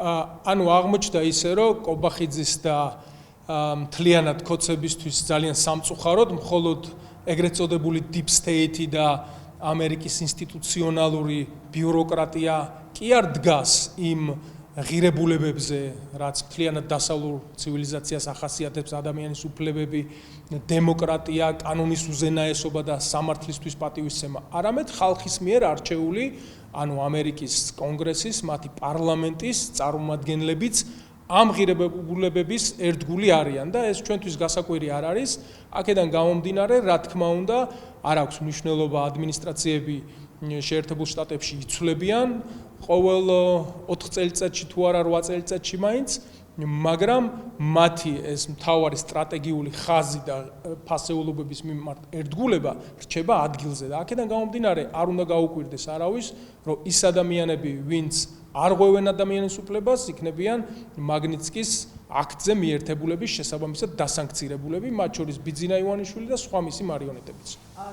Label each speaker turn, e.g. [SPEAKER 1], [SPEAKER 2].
[SPEAKER 1] ანუ აღმოჩნდა ისე, რომ კობახიძის და მთლიანად ქოცებისთვის ძალიან სამწუხაროდ მხოლოდ ეგრეთ წოდებული deep state და ამერიკის ინსტიტუციონალური ბიუროკრატია კი არ დგას იმ ღირებულებებზე, რაც მთლიანად დასავლურ ცივილიზაციას ახასიათებს ადამიანის უფლებები, დემოკრატია, კანონის უზენაესობა და სამართლისთვის პატივისცემა, არამედ ხალხის მიერ არჩეული, ანუ ამერიკის კონგრესის, მათი პარლამენტის წარმომადგენლებიც ამ ღირებულებების ერთგული არიან და ეს ჩვენთვის გასაკვირი არ არის. აქედან გამომდინარე, რა თქმა უნდა, არ აქვს მნიშვნელობა ადმინისტრაციები შეერთებულ შტატებში იცვლებიან ყოველ 4 წელიწადში თუ არა 8 წელიწადში მაინც, მაგრამ მათი ეს მთავარი სტრატეგიული ხაზი და ფასეულობების მიმართ ერთგულება რჩება ადგილზე და აქედან გამომდინარე არ უნდა გაუკვირდეს არავის, რომ ის ადამიანები, ვინც არ ღვევენ ადამიანის უფლებას, იქნებიან მაგნიცკის აქტზე მიერთებულების შესაბამისად დასანქცირებულები, მათ შორის ბიძინა ივანიშვილი და სხვა მისი მარიონეტებიც.